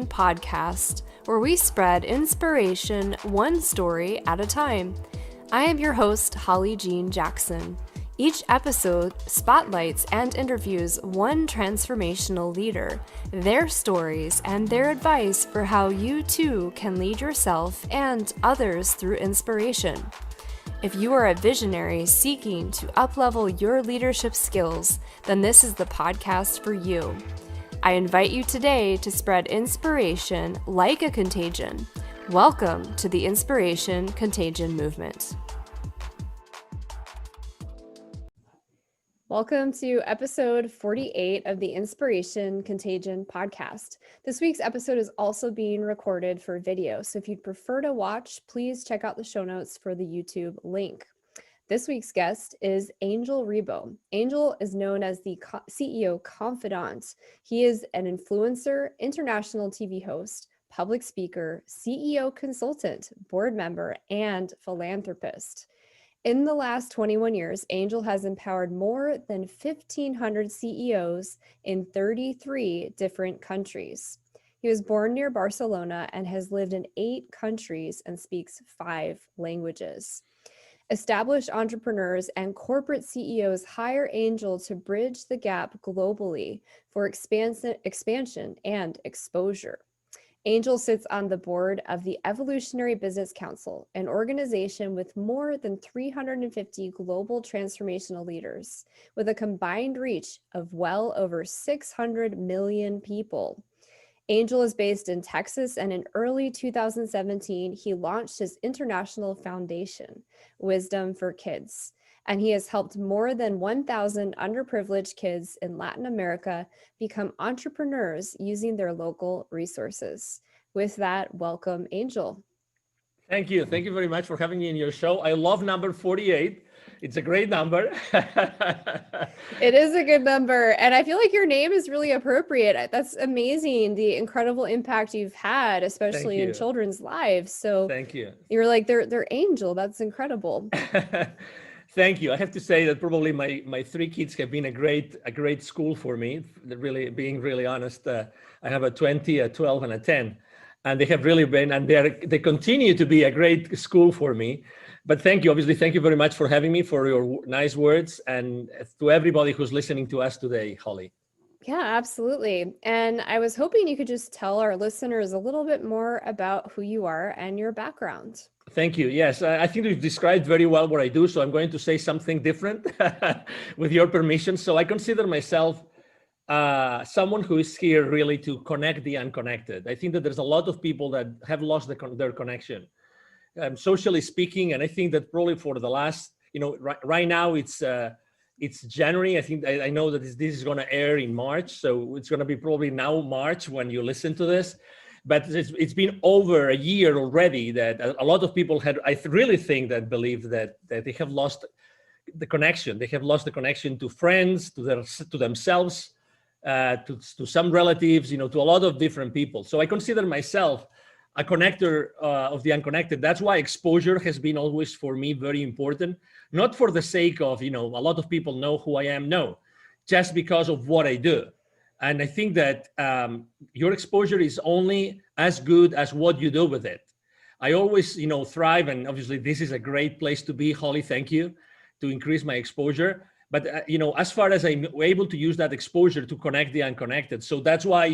Podcast, where we spread inspiration one story at a time. I am your host, Holly Jean Jackson. Each episode spotlights and interviews one transformational leader, their stories, and their advice for how you too can lead yourself and others through inspiration. If you are a visionary seeking to uplevel your leadership skills, then this is the podcast for you. I invite you today to spread inspiration like a contagion. Welcome to the Inspiration Contagion movement. Welcome to episode 48 of the Inspiration Contagion podcast. This week's episode is also being recorded for video, so if you'd prefer to watch, please check out the show notes for the YouTube link. This week's guest is Angel Ribo. Angel is known as the CEO confidant. He is an influencer, international TV host, public speaker, CEO consultant, board member, and philanthropist. In the last 21 years, Angel has empowered more than 1,500 CEOs in 33 different countries. He was born near Barcelona and has lived in 8 countries and speaks 5 languages. Established entrepreneurs and corporate CEOs hire Angel to bridge the gap globally for expansion and exposure. Angel sits on the board of the Evolutionary Business Council, an organization with more than 350 global transformational leaders, with a combined reach of well over 600 million people. Angel is based in Texas, and in early 2017, he launched his international foundation, Wisdom for Kids, and he has helped more than 1,000 underprivileged kids in Latin America become entrepreneurs using their local resources. With that, welcome, Angel. Thank you. Thank you very much for having me in your show. I love number 48. It's a great number. It is a good number. And I feel like your name is really appropriate. That's amazing. The incredible impact you've had, especially in children's lives. So thank you. You're like, they're Angel. That's incredible. Thank you. I have to say that probably my 3 kids have been a great school for me. Really, being really honest, I have a 20, a 12, and a 10. And they have really been, and they continue to be a great school for me. But thank you, obviously, thank you very much for having me, for your nice words, and to everybody who's listening to us today, Holly. Yeah, absolutely. And I was hoping you could just tell our listeners a little bit more about who you are and your background. Thank you. Yes, I think you've described very well what I do, so I'm going to say something different with your permission. So I consider myself someone who is here really to connect the unconnected. I think that there's a lot of people that have lost their connection, socially speaking, and I think that probably for the last, right now it's January. I think I know that this is going to air in March, so it's going to be probably now March when you listen to this. But it's been over a year already that a lot of people really think that believe that they have lost the connection. They have lost the connection to friends, to themselves, to some relatives, to a lot of different people. So I consider myself a connector of the unconnected. That's why exposure has been always for me very important, not for the sake of, a lot of people know who I am. No, just because of what I do. And I think that your exposure is only as good as what you do with it. I always, thrive, and obviously this is a great place to be, Holly, thank you, to increase my exposure. But, as far as I'm able to use that exposure to connect the unconnected. So that's why,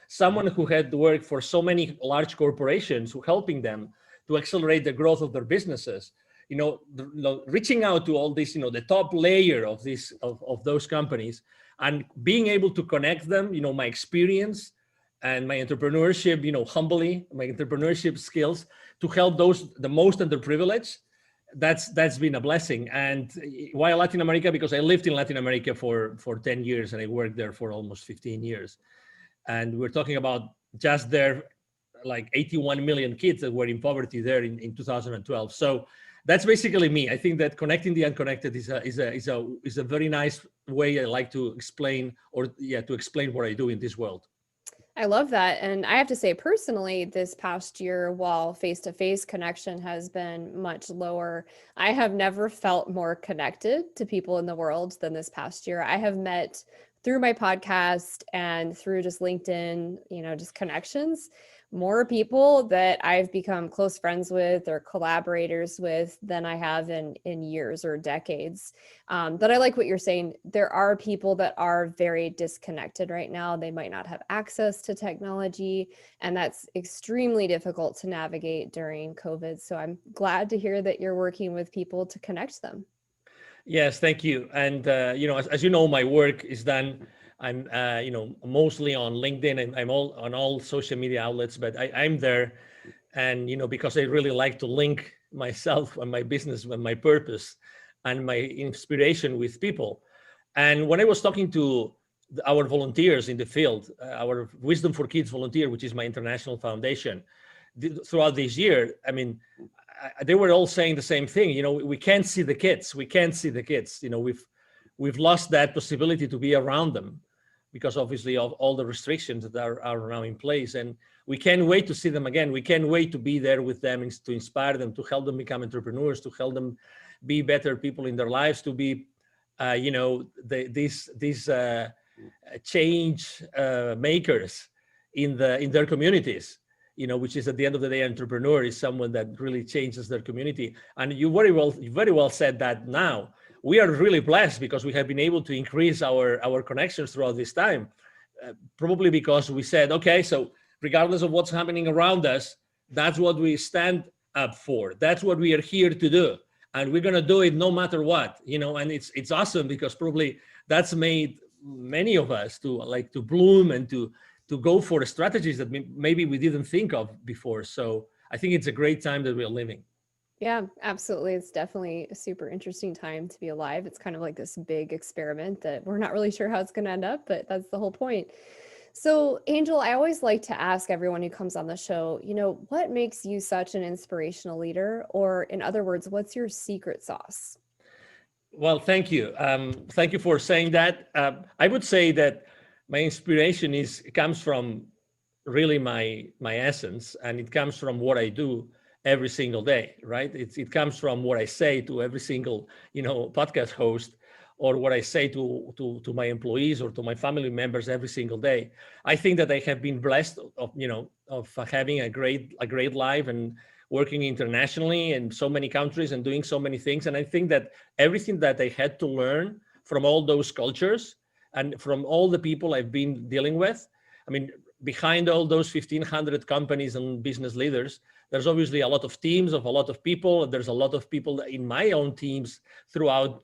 someone who had worked for so many large corporations, who helping them to accelerate the growth of their businesses, reaching out to all this, the top layer of those companies, and being able to connect them, my experience and my entrepreneurship, humbly, my entrepreneurship skills to help the most underprivileged. That's been a blessing. And why Latin America? Because I lived in Latin America for 10 years and I worked there for almost 15 years. And we're talking about just there, like 81 million kids that were in poverty there in 2012. So that's basically me. I think that connecting the unconnected is a very nice way I like to explain, to explain what I do in this world. I love that. And I have to say personally, this past year, while face-to-face connection has been much lower, I have never felt more connected to people in the world than this past year. I have met through my podcast and through just LinkedIn, just connections, more people that I've become close friends with or collaborators with than I have in years or decades. But I like what you're saying. There are people that are very disconnected right now. They might not have access to technology, and that's extremely difficult to navigate during COVID. So I'm glad to hear that you're working with people to connect them. Yes, thank you. And as you know, my work is done. I'm mostly on LinkedIn, and I'm all on all social media outlets. But I'm there, and because I really like to link myself and my business and my purpose and my inspiration with people. And when I was talking to our volunteers in the field, our Wisdom for Kids volunteer, which is my international foundation, throughout this year, I mean, they were all saying the same thing. We can't see the kids. We can't see the kids. We've lost that possibility to be around them because obviously of all the restrictions that are now in place. And we can't wait to see them again. We can't wait to be there with them, to inspire them, to help them become entrepreneurs, to help them be better people in their lives, to be, these change makers in their communities. Which is at the end of the day, entrepreneur is someone that really changes their community. And you very well said that. Now we are really blessed because we have been able to increase our connections throughout this time, probably because we said, okay, so regardless of what's happening around us, that's what we stand up for. That's what we are here to do, and we're gonna do it no matter what. And it's awesome because probably that's made many of us to bloom and to go for strategies that maybe we didn't think of before. So I think it's a great time that we're living. Yeah, absolutely. It's definitely a super interesting time to be alive. It's kind of like this big experiment that we're not really sure how it's going to end up, but that's the whole point. So, Angel, I always like to ask everyone who comes on the show, what makes you such an inspirational leader? Or in other words, what's your secret sauce? Well, thank you. Thank you for saying that. I would say that my inspiration comes from really my essence, and it comes from what I do every single day, right? It comes from what I say to every single podcast host, or what I say to my employees or to my family members every single day. I think that I have been blessed of having a great life and working internationally in so many countries and doing so many things. And I think that everything that I had to learn from all those cultures and from all the people I've been dealing with, I mean, behind all those 1,500 companies and business leaders, there's obviously a lot of teams of a lot of people. There's a lot of people in my own teams throughout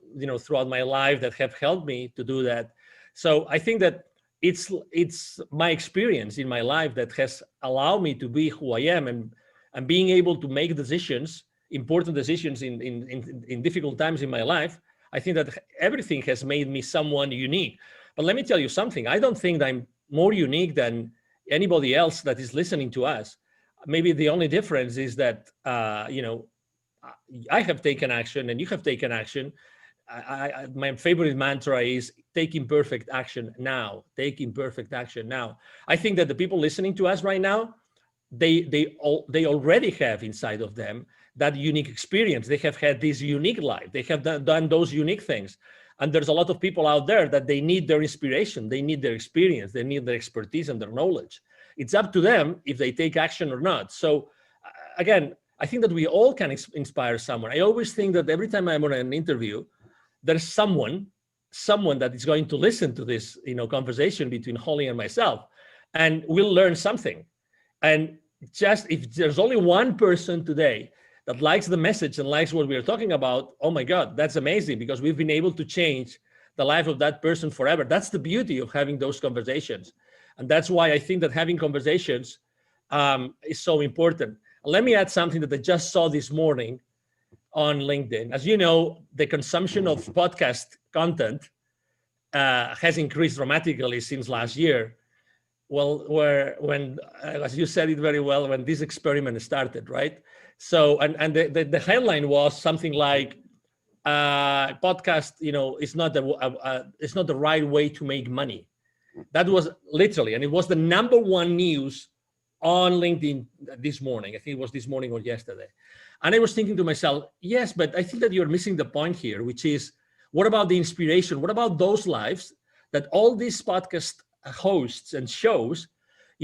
my life that have helped me to do that. So I think that it's my experience in my life that has allowed me to be who I am, and being able to make decisions, important decisions in difficult times in my life. I think that everything has made me someone unique. But let me tell you something. I don't think that I'm more unique than anybody else that is listening to us. Maybe the only difference is that, I have taken action and you have taken action. My favorite mantra is take imperfect action now. Take imperfect action now. I think that the people listening to us right now, they already have inside of them that unique experience. They have had this unique life. They have done those unique things. And there's a lot of people out there that they need their inspiration. They need their experience. They need their expertise and their knowledge. It's up to them if they take action or not. So again, I think that we all can inspire someone. I always think that every time I'm on an interview, there's someone that is going to listen to this, conversation between Holly and myself, and we'll learn something. And just if there's only one person today that likes the message and likes what we're talking about, oh my God, that's amazing, because we've been able to change the life of that person forever. That's the beauty of having those conversations. And that's why I think that having conversations is so important. Let me add something that I just saw this morning on LinkedIn. As you know, the consumption of podcast content has increased dramatically since last year. Well, when as you said it very well, when this experiment started, right? So, and the headline was something like, podcast, is not the right way to make money. That was literally, and it was the number one news on LinkedIn this morning. I think it was this morning or yesterday. And I was thinking to myself, yes, but I think that you're missing the point here, which is, what about the inspiration? What about those lives that all these podcast hosts and shows,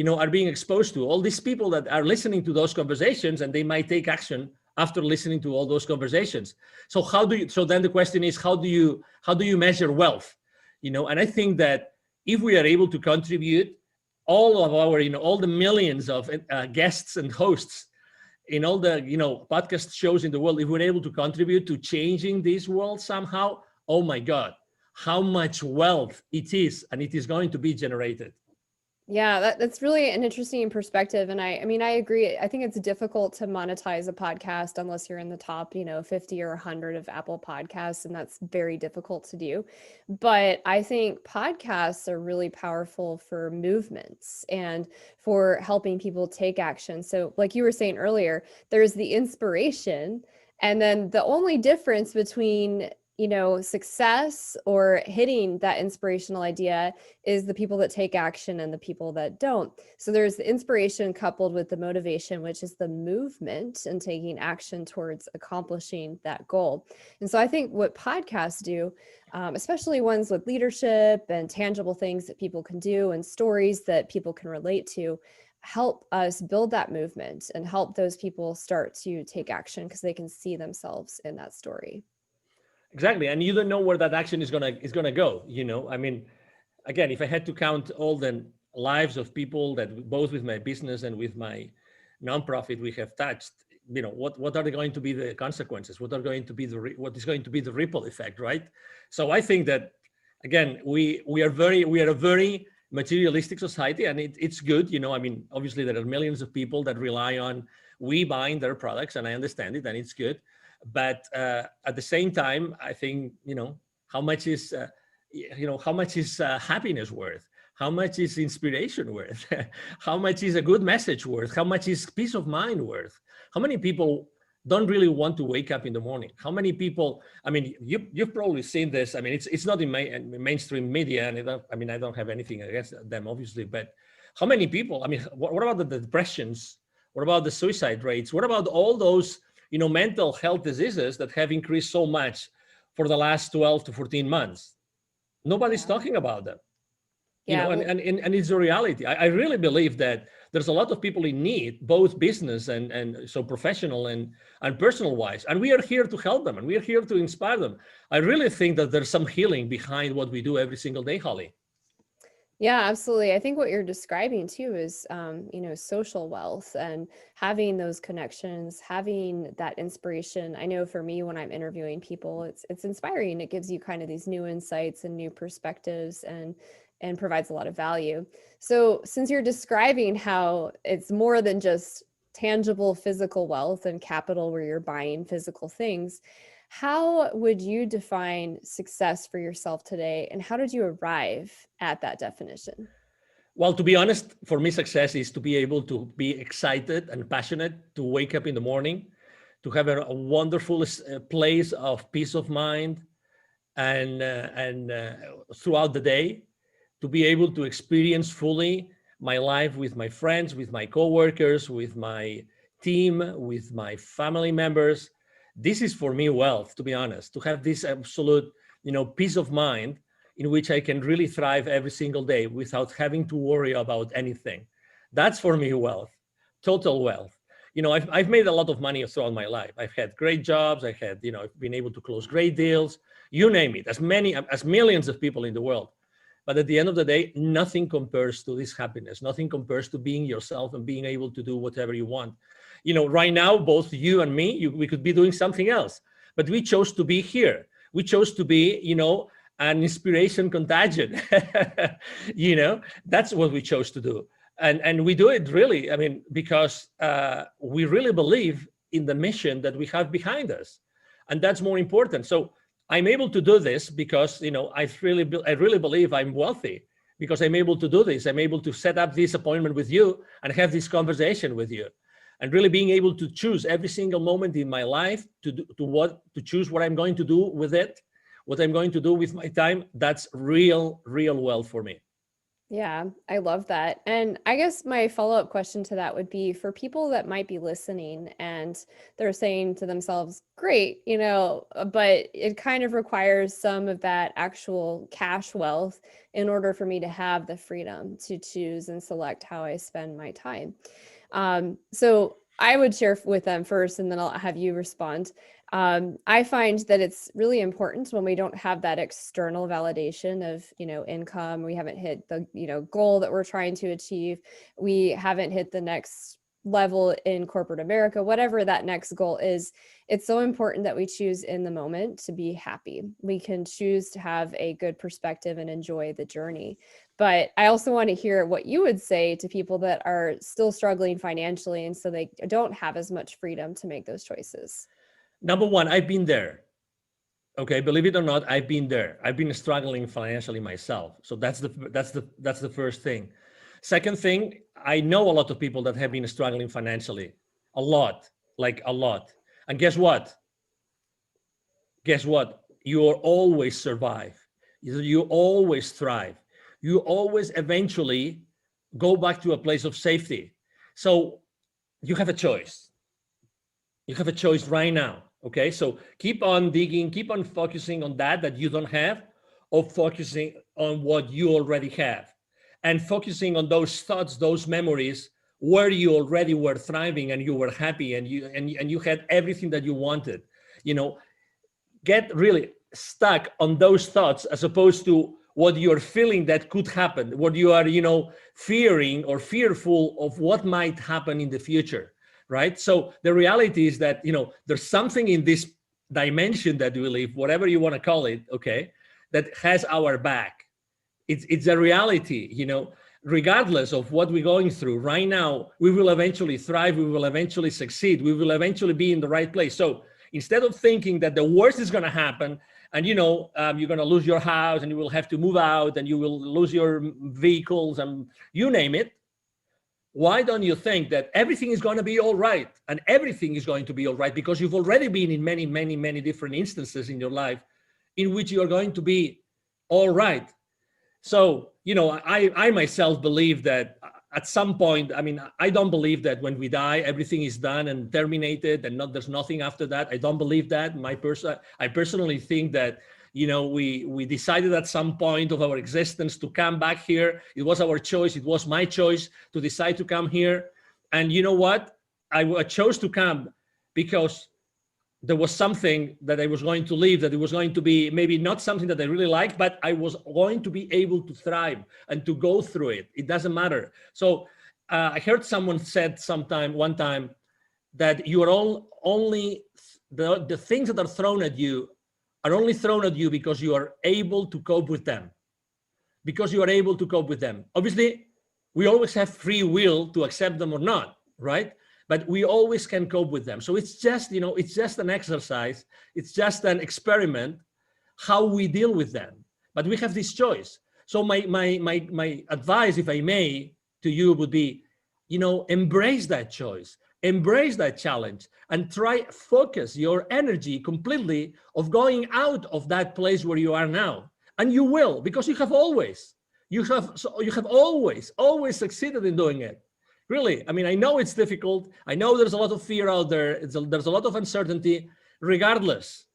are being exposed to, all these people that are listening to those conversations, and they might take action after listening to all those conversations. So so then the question is, how do you measure wealth? And I think that if we are able to contribute all of our, all the millions of guests and hosts in all the, podcast shows in the world, if we're able to contribute to changing this world somehow, oh my God, how much wealth it is, and it is going to be generated. Yeah, that's really an interesting perspective. And I mean, I agree. I think it's difficult to monetize a podcast unless you're in the top, 50 or 100 of Apple Podcasts, and that's very difficult to do. But I think podcasts are really powerful for movements and for helping people take action. So like you were saying earlier, there's the inspiration, and then the only difference between success or hitting that inspirational idea is the people that take action and the people that don't. So there's the inspiration coupled with the motivation, which is the movement and taking action towards accomplishing that goal. And so I think what podcasts do, especially ones with leadership and tangible things that people can do and stories that people can relate to, help us build that movement and help those people start to take action because they can see themselves in that story. Exactly, and you don't know where that action is gonna go. I mean, again, if I had to count all the lives of people that both with my business and with my nonprofit we have touched, what are going to be the consequences? What is going to be the ripple effect, right? So I think that again, we are a very materialistic society, and it's good. I mean, obviously there are millions of people that rely on we buying their products, and I understand it, and it's good. But at the same time, I think, how much is happiness worth? How much is inspiration worth? How much is a good message worth? How much is peace of mind worth? How many people don't really want to wake up in the morning? How many people, I mean, you've probably seen this. I mean, it's not in mainstream media, and I don't have anything against them, obviously, but how many people, I mean, what about the depressions? What about the suicide rates? What about all those mental health diseases that have increased so much for the last 12 to 14 months? Nobody's talking about them. And it's a reality. I really believe that there's a lot of people in need, both business and so professional and personal wise. And we are here to help them, and we are here to inspire them. I really think that there's some healing behind what we do every single day, Holly. Yeah, absolutely. I think what you're describing too is, social wealth and having those connections, having that inspiration. I know for me, when I'm interviewing people, it's inspiring. It gives you kind of these new insights and new perspectives and provides a lot of value. So since you're describing how it's more than just tangible physical wealth and capital where you're buying physical things, how would you define success for yourself today, and how did you arrive at that definition? Well, to be honest, for me, success is to be able to be excited and passionate, to wake up in the morning, to have a wonderful place of peace of mind, and throughout the day, to be able to experience fully my life with my friends, with my coworkers, with my team, with my family members. This is for me wealth, to be honest, to have this absolute, peace of mind in which I can really thrive every single day without having to worry about anything. That's for me wealth, total wealth. I've made a lot of money throughout my life. I've had great jobs. I've been able to close great deals, you name it, as millions of people in the world. But at the end of the day, nothing compares to this happiness. Nothing compares to being yourself and being able to do whatever you want. Right now, both you and me, we could be doing something else, but we chose to be here. We chose to be, an inspiration contagion. That's what we chose to do. And we do it really, because we really believe in the mission that we have behind us. And that's more important. So I'm able to do this because, I really believe I'm wealthy because I'm able to do this. I'm able to set up this appointment with you and have this conversation with you. And really being able to choose every single moment in my life to choose what I'm going to do with it, what I'm going to do with my time. That's real wealth for me. Yeah, I love that. And I guess my follow-up question to that would be for people that might be listening and they're saying to themselves, great, but it kind of requires some of that actual cash wealth in order for me to have the freedom to choose and select how I spend my time. So I would share with them first, and then I'll have you respond. I find that it's really important when we don't have that external validation of, income. We haven't hit the, goal that we're trying to achieve. We haven't hit the next level in corporate America, whatever that next goal is. It's so important that we choose in the moment to be happy. We can choose to have a good perspective and enjoy the journey. But I also want to hear what you would say to people that are still struggling financially, and so they don't have as much freedom to make those choices. Number one, I've been there. Okay, believe it or not, I've been there. I've been struggling financially myself. So that's the first thing. Second thing, I know a lot of people that have been struggling financially, a lot, like a lot. And guess what? Guess what? You will always survive. You always thrive. You always eventually go back to a place of safety. So you have a choice. You have a choice right now. Okay, so keep on digging, keep on focusing on that you don't have, or focusing on what you already have, and focusing on those thoughts, those memories where you already were thriving and you were happy and you had everything that you wanted. You know, get really stuck on those thoughts as opposed to what you're feeling that could happen, what you are, fearing or fearful of what might happen in the future, right? So the reality is that, there's something in this dimension that we live, whatever you want to call it, okay, that has our back. It's a reality, regardless of what we're going through right now. We will eventually thrive, we will eventually succeed, we will eventually be in the right place. So instead of thinking that the worst is going to happen and you're going to lose your house and you will have to move out and you will lose your vehicles and you name it, why don't you think that everything is going to be all right? And everything is going to be all right because you've already been in many, many, many different instances in your life in which you're going to be all right. So, I myself believe that at some point, I mean, I don't believe that when we die, everything is done and terminated and there's nothing after that. I don't believe that. I personally think that, we decided at some point of our existence to come back here. It was our choice. It was my choice to decide to come here. And you know what? I chose to come because there was something that I was going to leave, that it was going to be maybe not something that I really liked, but I was going to be able to thrive and to go through it. It doesn't matter. So I heard someone said one time that you are only the things that are thrown at you are only thrown at you because you are able to cope with them. Because you are able to cope with them. Obviously, we always have free will to accept them or not, right? But we always can cope with them. So it's just, it's just an exercise. It's just an experiment, how we deal with them. But we have this choice. So my advice, if I may, to you would be, embrace that choice, embrace that challenge, and focus your energy completely of going out of that place where you are now. And you will, because you have always succeeded in doing it. Really, I mean, I know it's difficult. I know there's a lot of fear out there. There's a lot of uncertainty. Regardless,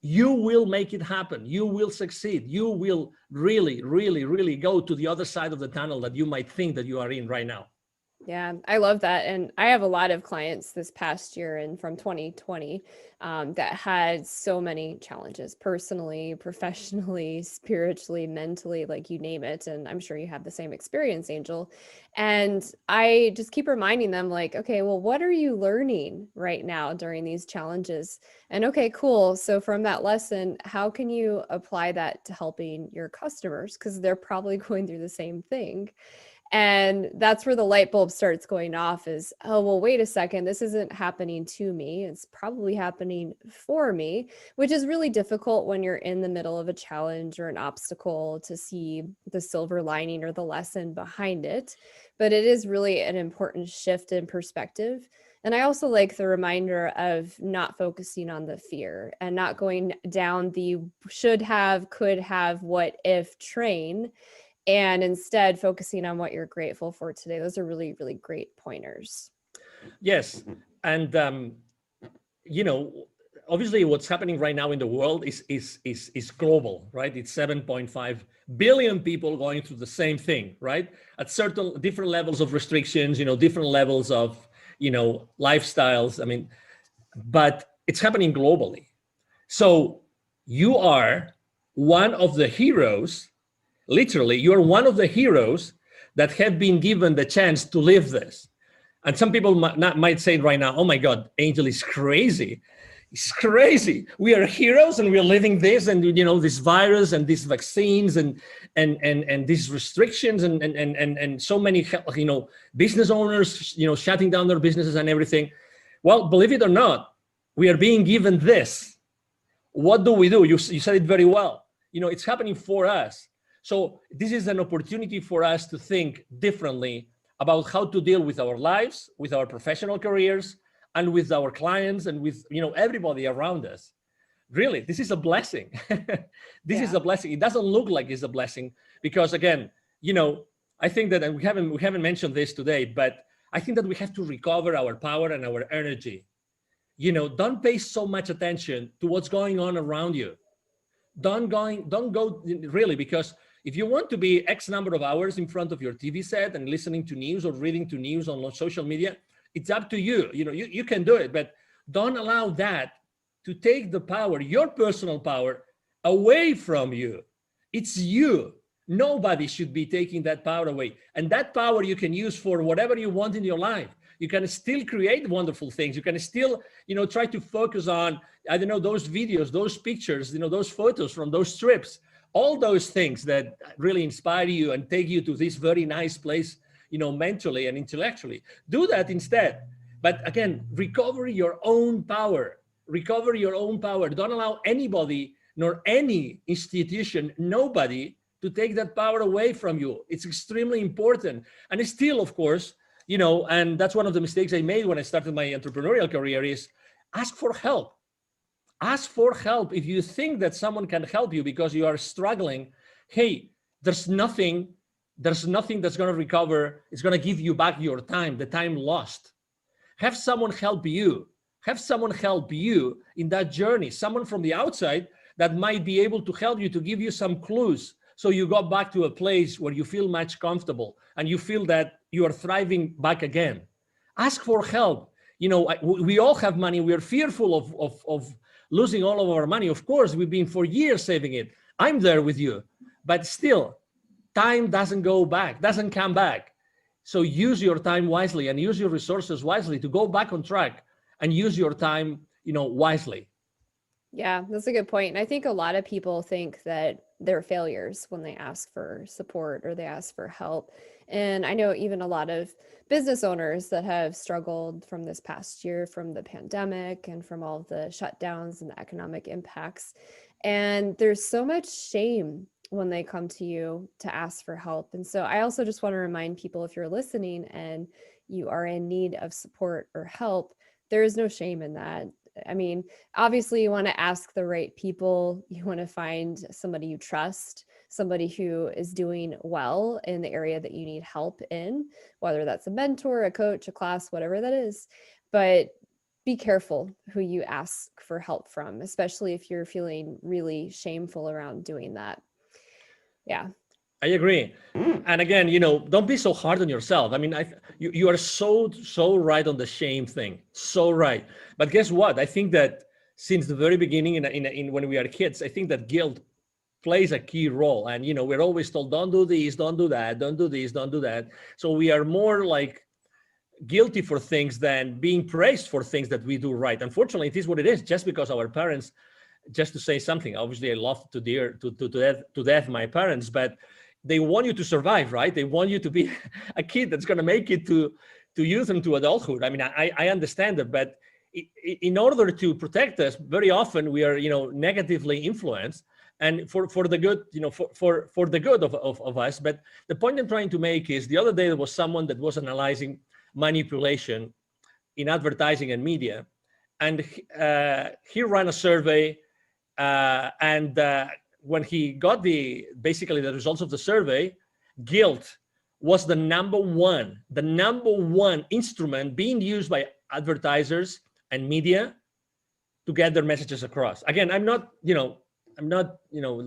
you will make it happen. You will succeed. You will really, really, really go to the other side of the tunnel that you might think that you are in right now. Yeah, I love that. And I have a lot of clients this past year and from 2020 that had so many challenges personally, professionally, spiritually, mentally, like you name it. And I'm sure you have the same experience, Angel. And I just keep reminding them, like, okay, well, what are you learning right now during these challenges? And okay, cool. So from that lesson, how can you apply that to helping your customers? Because they're probably going through the same thing. And that's where the light bulb starts going off is, oh, well, wait a second, this isn't happening to me. It's probably happening for me, which is really difficult when you're in the middle of a challenge or an obstacle to see the silver lining or the lesson behind it. But it is really an important shift in perspective. And I also like the reminder of not focusing on the fear and not going down the should have, could have, what if train, and instead focusing on what you're grateful for today. Those are really, really great pointers. Yes. And, obviously what's happening right now in the world is global, right? It's 7.5 billion people going through the same thing, right? At certain different levels of restrictions, different levels of, lifestyles. I mean, but it's happening globally. So you are one of the heroes, literally, you're one of the heroes that have been given the chance to live this. And some people might say right now, oh my God, Angel is crazy. It's crazy. We are heroes and we're living this, and this virus and these vaccines and these restrictions and so many business owners shutting down their businesses and everything. Well, believe it or not, we are being given this. What do we do? You said it very well. It's happening for us. So this is an opportunity for us to think differently about how to deal with our lives, with our professional careers, and with our clients, and with everybody around us. Really, this is a blessing. This is a blessing. It doesn't look like it's a blessing because, again, I think that, and we haven't mentioned this today, but I think that we have to recover our power and our energy. Don't pay so much attention to what's going on around you. Don't go really, because if you want to be X number of hours in front of your TV set and listening to news or reading to news on social media, it's up to you. You can do it, but don't allow that to take the power, your personal power, away from you. It's you. Nobody should be taking that power away. And that power you can use for whatever you want in your life. You can still create wonderful things. You can still, try to focus on, those videos, those pictures, those photos from those trips, all those things that really inspire you and take you to this very nice place, mentally and intellectually. Do that instead. But again, recover your own power. Recover your own power. Don't allow anybody, nor any institution, nobody, to take that power away from you. It's extremely important. And it's still, of course, and that's one of the mistakes I made when I started my entrepreneurial career, is ask for help. Ask for help. If you think that someone can help you because you are struggling, hey, there's nothing that's going to recover. It's going to give you back your time, the time lost. Have someone help you. Have someone help you in that journey. Someone from the outside that might be able to help you, to give you some clues, so you go back to a place where you feel much comfortable and you feel that you are thriving back again. Ask for help. We all have money. We are fearful of losing all of our money. Of course, we've been for years saving it. I'm there with you, but still, time doesn't come back. So use your time wisely and use your resources wisely to go back on track, and use your time, wisely. Yeah, that's a good point. And I think a lot of people think that they're failures when they ask for support or they ask for help. And I know even a lot of business owners that have struggled from this past year, from the pandemic and from all of the shutdowns and the economic impacts. And there's so much shame when they come to you to ask for help. And so I also just want to remind people, if you're listening and you are in need of support or help, there is no shame in that. I mean, obviously you want to ask the right people. You want to find somebody you trust, somebody who is doing well in the area that you need help in, whether that's a mentor, a coach, a class, whatever that is. But be careful who you ask for help from, especially if you're feeling really shameful around doing that. Yeah. I agree. And again, don't be so hard on yourself. I mean, you are so right on the shame thing. So right. But guess what? I think that since the very beginning, in when we are kids, I think that guilt plays a key role. And, we're always told, don't do this, don't do that, don't do this, don't do that. So we are more like guilty for things than being praised for things that we do right. Unfortunately, it is what it is, just because our parents, just to say something, obviously I love to death my parents, but they want you to survive, right? They want you to be a kid that's going to make it to youth and to adulthood. I mean, I understand that, but in order to protect us, very often we are, negatively influenced, and for the good, for the good of us. But the point I'm trying to make is, the other day there was someone that was analyzing manipulation in advertising and media. And he ran a survey, and when he got basically the results of the survey, guilt was the number one instrument being used by advertisers and media to get their messages across. Again, I'm not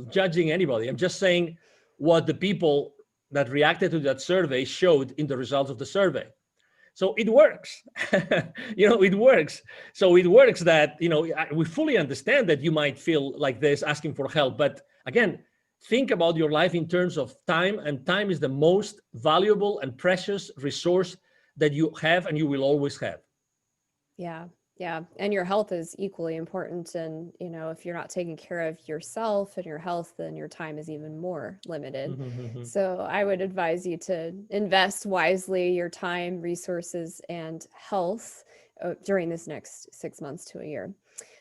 judging anybody. I'm just saying what the people that reacted to that survey showed in the results of the survey. So it works. It works. So it works that, we fully understand that you might feel like this asking for help. But again, think about your life in terms of time, and time is the most valuable and precious resource that you have and you will always have. Yeah. Yeah. And your health is equally important. And, if you're not taking care of yourself and your health, then your time is even more limited. Mm-hmm. So I would advise you to invest wisely your time, resources, and health during this next 6 months to a year.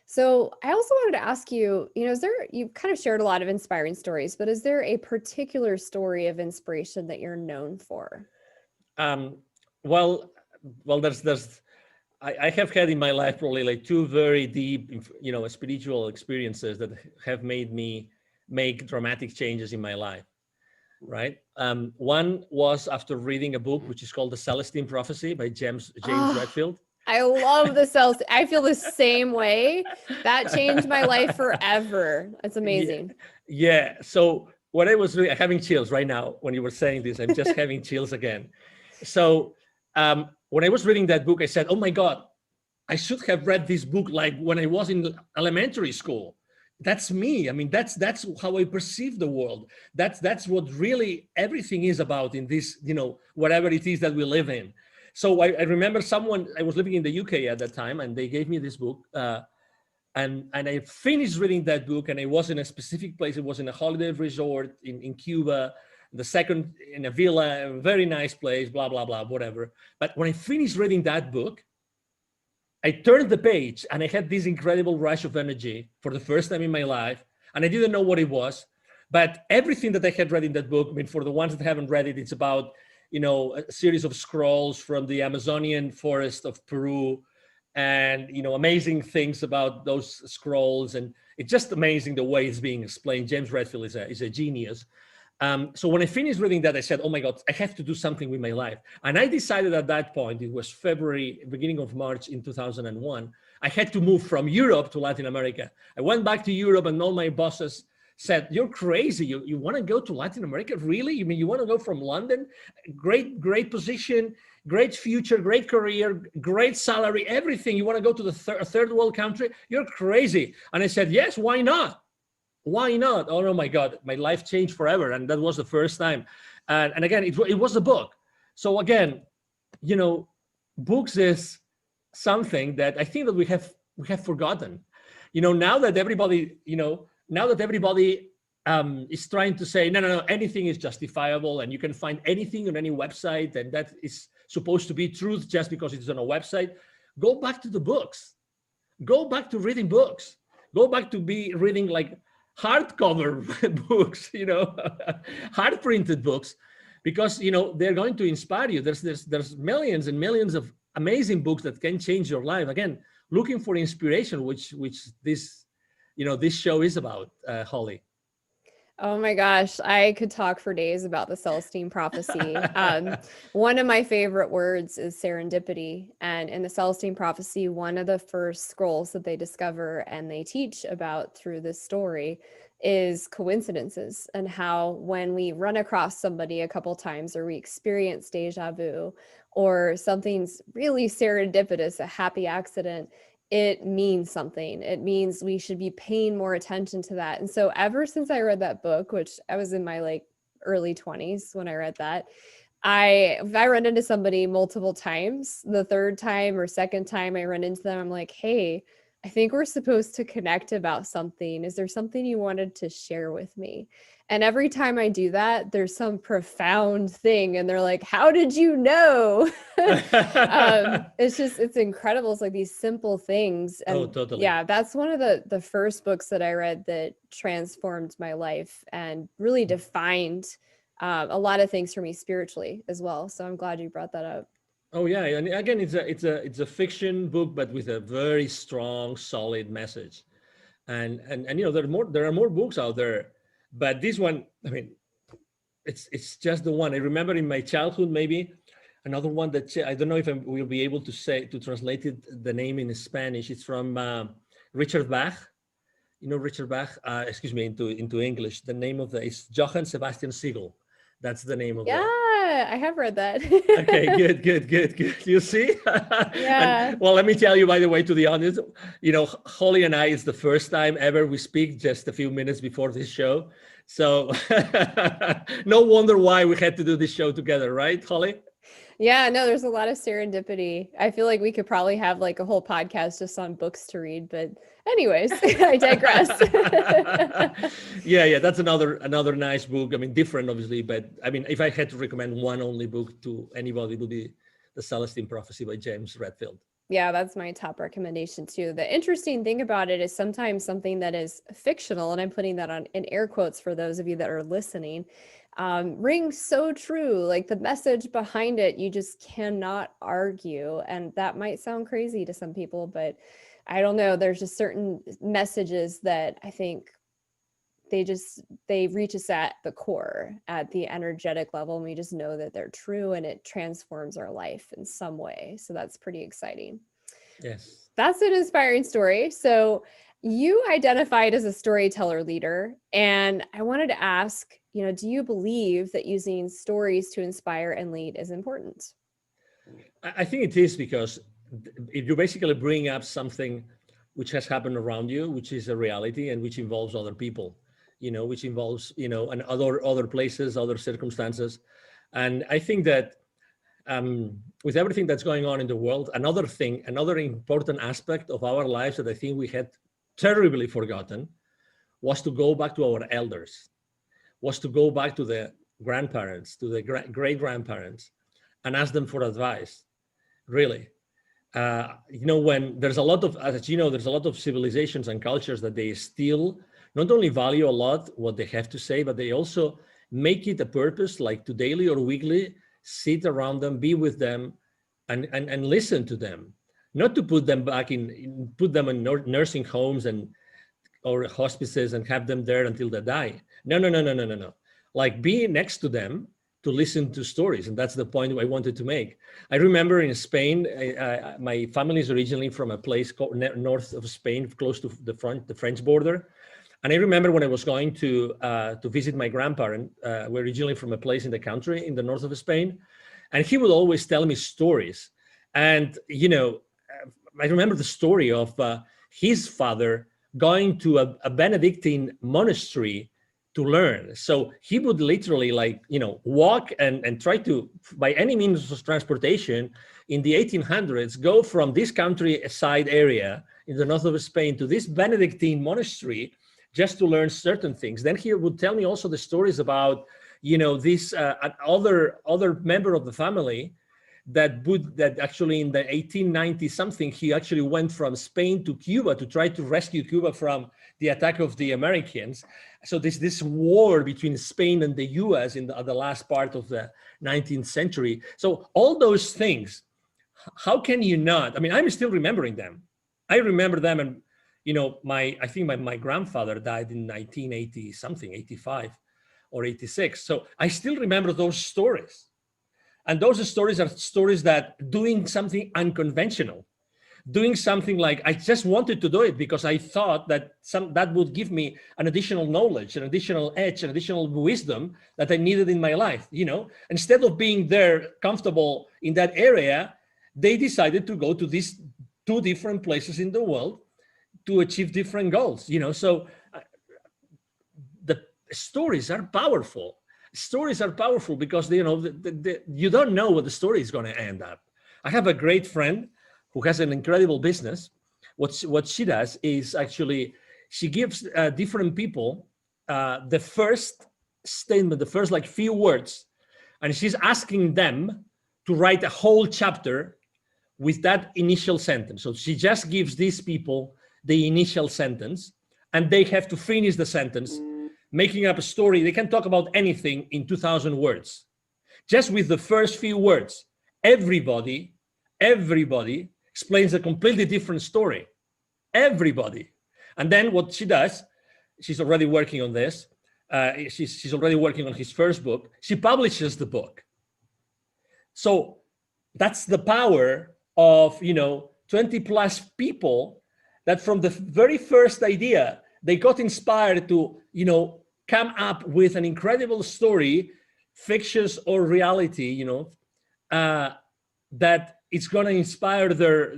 So I also wanted to ask you, you've kind of shared a lot of inspiring stories, but is there a particular story of inspiration that you're known for? Well, I have had in my life probably like two very deep, spiritual experiences that have made me make dramatic changes in my life, right? One was after reading a book, which is called The Celestine Prophecy by James Redfield. I love the cells. I feel the same way. That changed my life forever. It's amazing. Yeah. So what I was really having chills right now when you were saying this, I'm just having chills again. So when I was reading that book, I said, oh my God, I should have read this book like when I was in elementary school. That's me. I mean, that's how I perceive the world. That's what really everything is about in this, whatever it is that we live in. So I remember I was living in the UK at that time, and they gave me this book. And I finished reading that book, and I was in a specific place. It was in a holiday resort in Cuba, the second in a villa, a very nice place, blah, blah, blah, whatever. But when I finished reading that book, I turned the page and I had this incredible rush of energy for the first time in my life. And I didn't know what it was, but everything that I had read in that book, I mean, for the ones that haven't read it, it's about, a series of scrolls from the Amazonian forest of Peru, and, amazing things about those scrolls. And it's just amazing the way it's being explained. James Redfield is a genius. So when I finished reading that, I said, oh my God, I have to do something with my life. And I decided at that point, it was February, beginning of March in 2001, I had to move from Europe to Latin America. I went back to Europe, and all my bosses said, you're crazy. You want to go to Latin America? Really? You mean you want to go from London? Great position, great future, great career, great salary, everything. You want to go to the third world country? You're crazy. And I said, yes, why not? Why not? Oh my God, my life changed forever. And that was the first time. And again, it was a book. So again, books is something that I think that we have forgotten. Now that everybody, is trying to say, no, anything is justifiable, and you can find anything on any website, and that is supposed to be truth just because it's on a website. Go back to the books. Go back to reading books. Go back to be reading like hardcover books, hard printed books, because they're going to inspire you. There's millions and millions of amazing books that can change your life. Again, looking for inspiration, which this show is about, Holly. Oh my gosh, I could talk for days about the Celestine Prophecy. One of my favorite words is serendipity. And in the Celestine Prophecy, one of the first scrolls that they discover and they teach about through this story is coincidences, and how when we run across somebody a couple times, or we experience deja vu, or something's really serendipitous, a happy accident, it means something. It means we should be paying more attention to that. And so ever since I read that book, which I was in my early 20s when I read that, if I run into somebody multiple times, the third time or second time I run into them, I'm like, hey, I think we're supposed to connect about something. Is there something you wanted to share with me? And every time I do that, there's some profound thing. And they're like, how did you know? It's incredible. It's like these simple things. And totally. Yeah, that's one of the first books that I read that transformed my life and really defined a lot of things for me spiritually as well. So I'm glad you brought that up. Oh yeah, and again, it's a fiction book, but with a very strong, solid message. And there are more books out there, but this one, I mean, it's just the one I remember in my childhood. Maybe another one that I don't know if I will be able to translate it the name in Spanish. It's from Richard Bach. Richard Bach. Excuse me, into English. The name of the is Johann Sebastian Siegel. That's the name of Yeah, the. I have read that. Okay, good, good, good, good. You see? Yeah. And well, let me tell you, by the way, to the audience, Holly and I, it's the first time ever we speak just a few minutes before this show. So no wonder why we had to do this show together, right, Holly? Yeah, no, there's a lot of serendipity. I feel like we could probably have like a whole podcast just on books to read, but anyways, I digress. Yeah, that's another nice book. I mean, different obviously, but I mean, if I had to recommend one only book to anybody, it would be The Celestine Prophecy by James Redfield. Yeah, that's my top recommendation too. The interesting thing about it is sometimes something that is fictional, and I'm putting that on in air quotes for those of you that are listening, rings so true. Like the message behind it, you just cannot argue. And that might sound crazy to some people, but I don't know. There's just certain messages that I think they reach us at the core, at the energetic level, and we just know that they're true, and it transforms our life in some way. So that's pretty exciting. Yes. That's an inspiring story. So you identified as a storyteller leader, and I wanted to ask, do you believe that using stories to inspire and lead is important? I think it is, because if you basically bring up something which has happened around you, which is a reality and which involves other people, which involves, and other places, other circumstances. And I think that with everything that's going on in the world, another important aspect of our lives that I think we had terribly forgotten was to go back to our elders, was to go back to the grandparents, to the great grandparents, and ask them for advice. Really, when there's a lot of, as you know, there's a lot of civilizations and cultures that they still not only value a lot what they have to say, but they also make it a purpose, like to daily or weekly sit around them, be with them, and listen to them, not to put them in nursing homes or hospices and have them there until they die. No. Like be next to them to listen to stories. And that's the point I wanted to make. I remember in Spain, my family is originally from a place called north of Spain, close to the French border. And I remember when I was going to visit my grandparent, we're originally from a place in the country in the north of Spain, and he would always tell me stories. And I remember the story of his father going to a Benedictine monastery to learn. So he would literally walk and try to, by any means of transportation in the 1800s, go from this countryside area in the north of Spain to this Benedictine monastery just to learn certain things. Then he would tell me also the stories about, this other member of the family that actually in the 1890 something, he actually went from Spain to Cuba to try to rescue Cuba from the attack of the Americans. So this war between Spain and the US in the last part of the 19th century. So all those things, how can you not? I mean, I'm still remembering them. I remember them, and I think my grandfather died in 1980 something, 85 or 86. So I still remember those stories. And those stories are stories that doing something unconventional, doing something like I just wanted to do it because I thought that that would give me an additional knowledge, an additional edge, an additional wisdom that I needed in my life. Instead of being there comfortable in that area, they decided to go to these two different places in the world to achieve different goals. So the stories are powerful. Stories are powerful because you don't know what the story is going to end up. I have a great friend who has an incredible business. What she does is actually she gives different people the first statement, the first few words, and she's asking them to write a whole chapter with that initial sentence. So she just gives these people the initial sentence, and they have to finish the sentence, making up a story. They can talk about anything in 2,000 words, just with the first few words. everybody explains a completely different story. Everybody. And then what she does, she's already working on this. She's already working on his first book. She publishes the book. So that's the power of 20 plus people that from the very first idea they got inspired to come up with an incredible story, fictitious or reality, that it's going to inspire their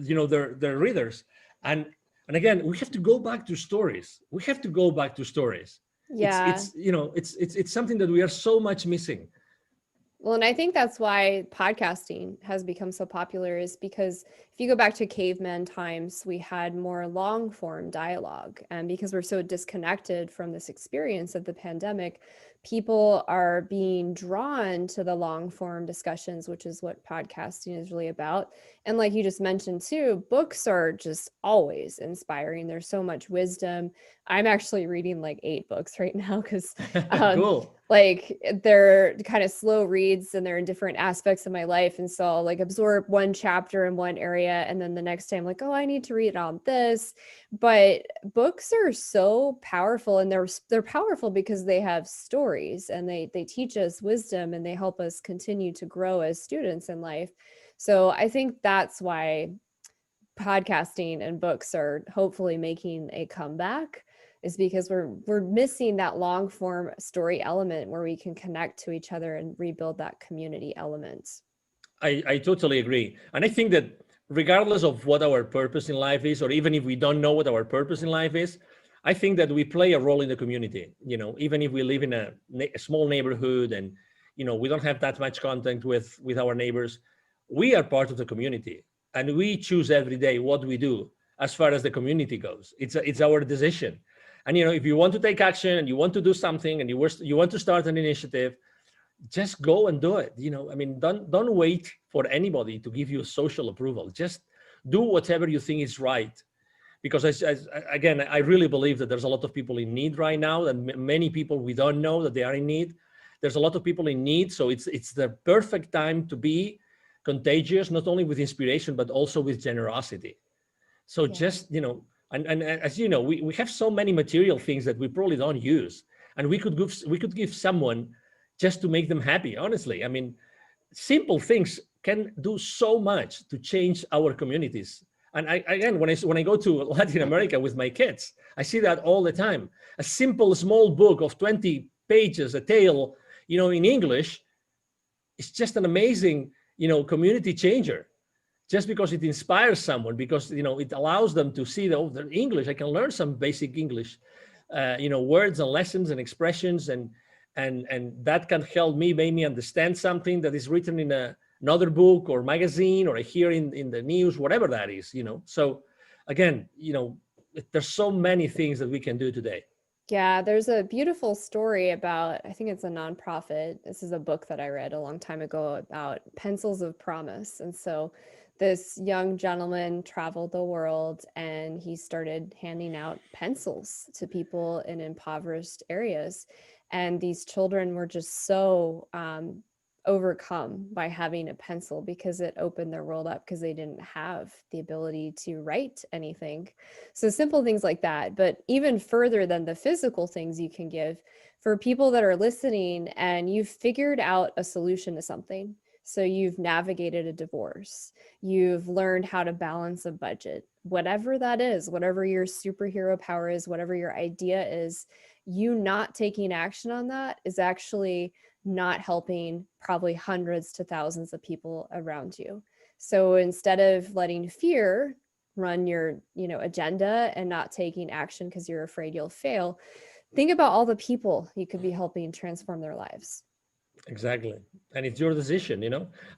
readers. And again, we have to go back to stories. Yeah. It's something that we are so much missing. Well, and I think that's why podcasting has become so popular, is because if you go back to caveman times, we had more long form dialogue. And because we're so disconnected from this experience of the pandemic, people are being drawn to the long form discussions, which is what podcasting is really about. And like you just mentioned too, books are just always inspiring. There's so much wisdom. I'm actually reading like 8 books right now because Cool. like they're kind of slow reads and they're in different aspects of my life. And so I'll like absorb one chapter in one area. And then the next time, like, oh, I need to read on this. But books are so powerful, and they're powerful because they have stories and they teach us wisdom and they help us continue to grow as students in life. So I think that's why podcasting and books are hopefully making a comeback, is because we're missing that long form story element where we can connect to each other and rebuild that community element. I totally agree. And I think that regardless of what our purpose in life is, or even if we don't know what our purpose in life is, I think that we play a role in the community. Even if we live in a small neighborhood and we don't have that much contact with our neighbors, we are part of the community, and we choose every day what we do as far as the community goes. It's our decision. And if you want to take action and you want to do something and you want to start an initiative, just go and do it. Don't wait for anybody to give you social approval. Just do whatever you think is right. Because again, I really believe that there's a lot of people in need right now, and many people we don't know that they are in need. There's a lot of people in need. So it's the perfect time to be contagious, not only with inspiration, but also with generosity. So just, and as you know, we have so many material things that we probably don't use, and we could give someone just to make them happy. Honestly, simple things can do so much to change our communities. And again, when I go to Latin America with my kids, I see that all the time. A simple small book of 20 pages, a tale, in English, it's just an amazing, community changer. Just because it inspires someone, because it allows them to see the English. I can learn some basic English, words and lessons and expressions, and that can help me, make me understand something that is written in another book or magazine, or I hear in the news, whatever that is. So again, there's so many things that we can do today. Yeah, there's a beautiful story about, I think it's a nonprofit. This is a book that I read a long time ago about pencils of promise. And so this young gentleman traveled the world and he started handing out pencils to people in impoverished areas. And these children were just so overcome by having a pencil, because it opened their world up, because they didn't have the ability to write anything. So simple things like that. But even further than the physical things you can give, for people that are listening and you've figured out a solution to something. So you've navigated a divorce, you've learned how to balance a budget, whatever that is, whatever your superhero power is, whatever your idea is, you not taking action on that is actually not helping probably hundreds to thousands of people around you. So instead of letting fear run your, agenda and not taking action because you're afraid you'll fail, think about all the people you could be helping transform their lives. Exactly. And it's your decision.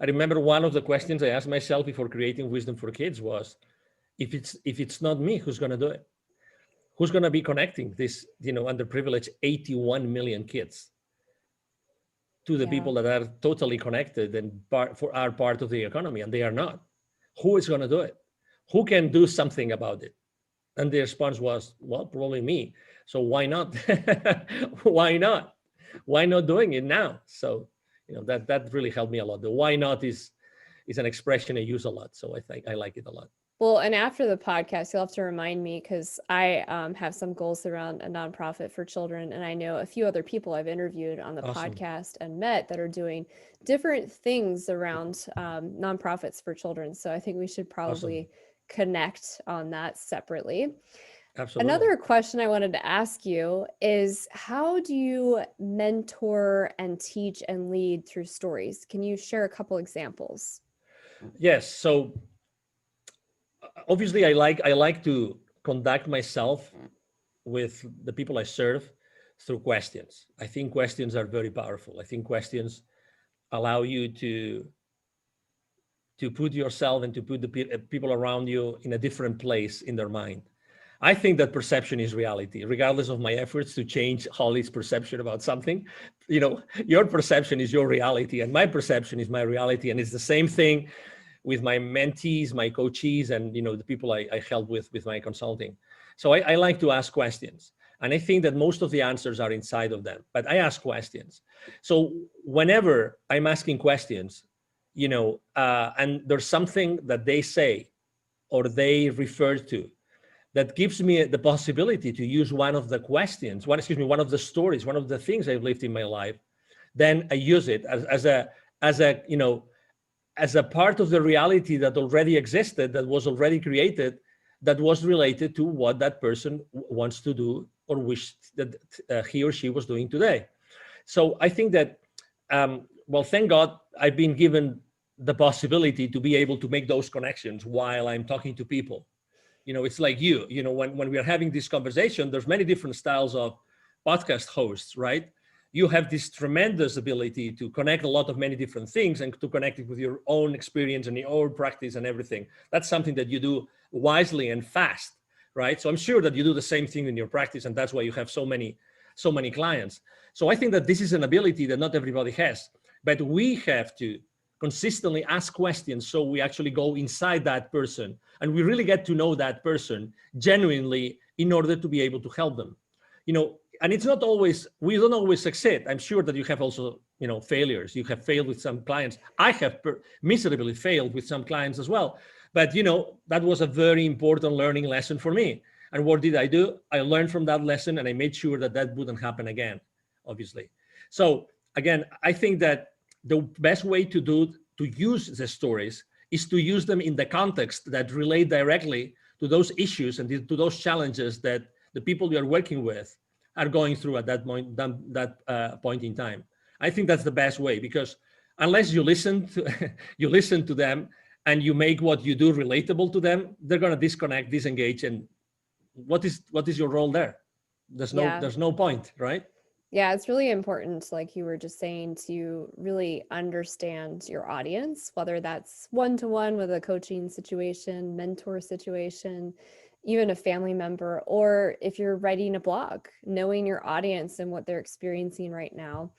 I remember one of the questions I asked myself before creating Wisdom for Kids was, if it's not me, who's going to do it? Who's going to be connecting this, underprivileged 81 million kids to the people that are totally connected and are part of the economy, and they are not? Who is going to do it? Who can do something about it? And the response was, well, probably me. So why not? Why not? Why not doing it now? So, that really helped me a lot. The why not is is an expression I use a lot. So I think I like it a lot. Well, and after the podcast, you'll have to remind me because I have some goals around a nonprofit for children. And I know a few other people I've interviewed on the Awesome. podcast and met that are doing different things around nonprofits for children. So I think we should probably connect on that separately. Absolutely. Another question I wanted to ask you is, how do you mentor and teach and lead through stories? Can you share a couple examples? Yes. So obviously, I like to conduct myself with the people I serve through questions. I think questions are very powerful. I think questions allow you to put yourself and to put the people around you in a different place in their mind. I think that perception is reality, regardless of my efforts to change Holly's perception about something. Your perception is your reality, and my perception is my reality. And it's the same thing with my mentees, my coachees, and the people I help with my consulting. So I like to ask questions. And I think that most of the answers are inside of them, but I ask questions. So whenever I'm asking questions, and there's something that they say or they refer to that gives me the possibility to use one of the questions, one of the stories, one of the things I've lived in my life, then I use it as a part of the reality that already existed, that was already created, that was related to what that person wants to do or wished that he or she was doing today. So I think that, thank God I've been given the possibility to be able to make those connections while I'm talking to people. It's like when we are having this conversation, there's many different styles of podcast hosts, right? You have this tremendous ability to connect a lot of many different things and to connect it with your own experience and your own practice and everything. That's something that you do wisely and fast, right? So I'm sure that you do the same thing in your practice, and that's why you have so many clients. So I think that this is an ability that not everybody has, but we have to consistently ask questions so we actually go inside that person and we really get to know that person genuinely in order to be able to help them. And it's not always, we don't always succeed. I'm sure that you have also, failures. You have failed with some clients. I have miserably failed with some clients as well. But, that was a very important learning lesson for me. And what did I do? I learned from that lesson and I made sure that wouldn't happen again, obviously. So again, I think that the best way to use the stories is to use them in the context that relate directly to those issues and to those challenges that the people you are working with are going through at that point in time. I think that's the best way, because unless you listen to them and you make what you do relatable to them, they're going to disconnect, disengage, and what is your role there? There's no point, right? Yeah, it's really important, like you were just saying, to really understand your audience, whether that's one-to-one with a coaching situation, mentor situation, even a family member, or if you're writing a blog, knowing your audience and what they're experiencing right now.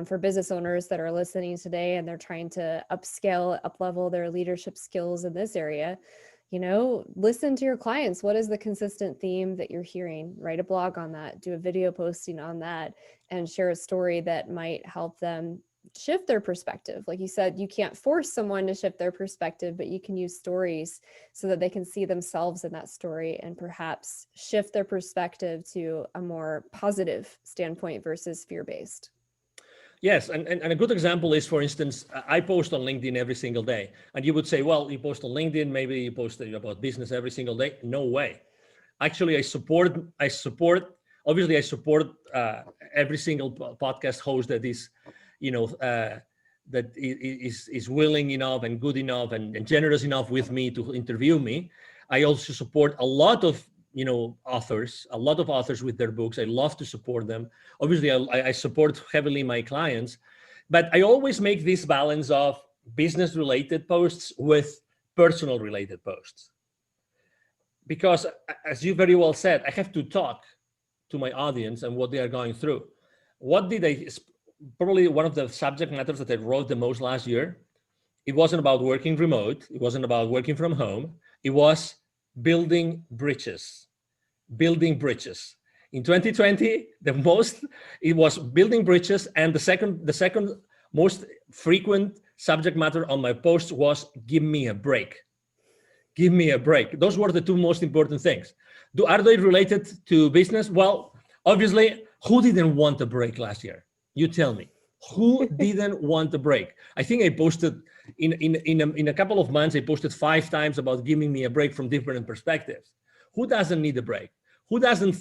For business owners that are listening today and they're trying to upscale, up-level their leadership skills in this area, listen to your clients. What is the consistent theme that you're hearing? Write a blog on that, do a video posting on that, and share a story that might help them shift their perspective. Like you said, you can't force someone to shift their perspective, but you can use stories so that they can see themselves in that story and perhaps shift their perspective to a more positive standpoint versus fear-based. Yes, and a good example is, for instance, I post on LinkedIn every single day. And you would say, well, you post on LinkedIn, maybe you post about business every single day. No way. Actually, I support every single podcast host that is, that is willing enough and good enough and generous enough with me to interview me. I also support a lot of authors with their books. I love to support them. Obviously, I support heavily my clients, but I always make this balance of business related posts with personal related posts. Because as you very well said, I have to talk to my audience and what they are going through. Probably one of the subject matters that I wrote the most last year, it wasn't about working remote. It wasn't about working from home. It was building bridges. In 2020, it was building bridges, and the second most frequent subject matter on my post was give me a break. Give me a break. Those were the two most important things. Are they related to business? Well, obviously, who didn't want a break last year? You tell me. Who didn't want a break? I think I posted in a couple of months, I posted 5 times about giving me a break from different perspectives. Who doesn't need a break? Who hasn't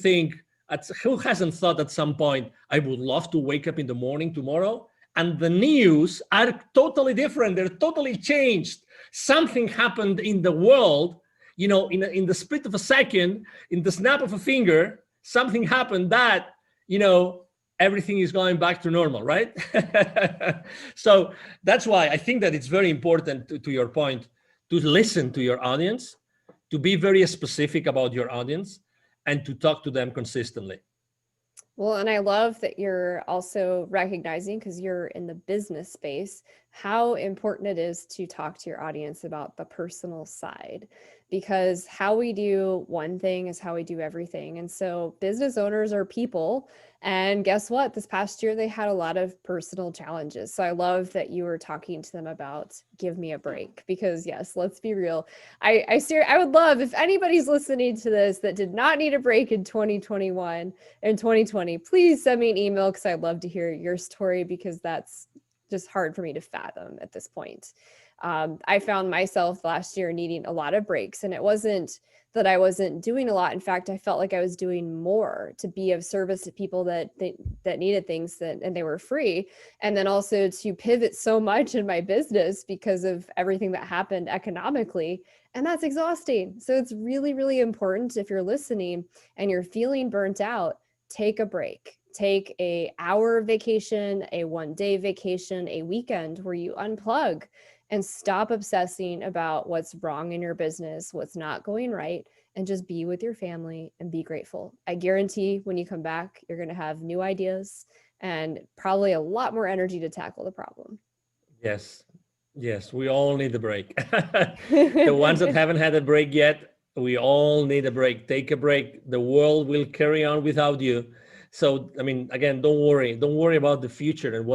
thought at some point, I would love to wake up in the morning tomorrow and the news are totally different. They're totally changed. Something happened in the world, in the split of a second, in the snap of a finger, something happened that, everything is going back to normal, right? So that's why I think that it's very important, to your point, to listen to your audience, to be very specific about your audience, and to talk to them consistently. Well, and I love that you're also recognizing, because you're in the business space, how important it is to talk to your audience about the personal side, because how we do one thing is how we do everything. And so business owners are people. And guess what? This past year, they had a lot of personal challenges. So I love that you were talking to them about give me a break, because yes, let's be real. I would love if anybody's listening to this that did not need a break in 2021 and 2020, please send me an email, because I'd love to hear your story, because that's just hard for me to fathom at this point. I found myself last year needing a lot of breaks, and it wasn't that I wasn't doing a lot. In fact, I felt like I was doing more to be of service to people that needed things, and they were free. And then also to pivot so much in my business because of everything that happened economically. And that's exhausting. So it's really, really important, if you're listening and you're feeling burnt out, take a break. Take an hour vacation, a 1-day vacation, a weekend where you unplug and stop obsessing about what's wrong in your business, what's not going right, and just be with your family and be grateful. I guarantee when you come back, you're going to have new ideas and probably a lot more energy to tackle the problem. Yes, we all need a break. The ones that haven't had a break yet, we all need a break. Take a break. The world will carry on without you. So, again, don't worry about the future and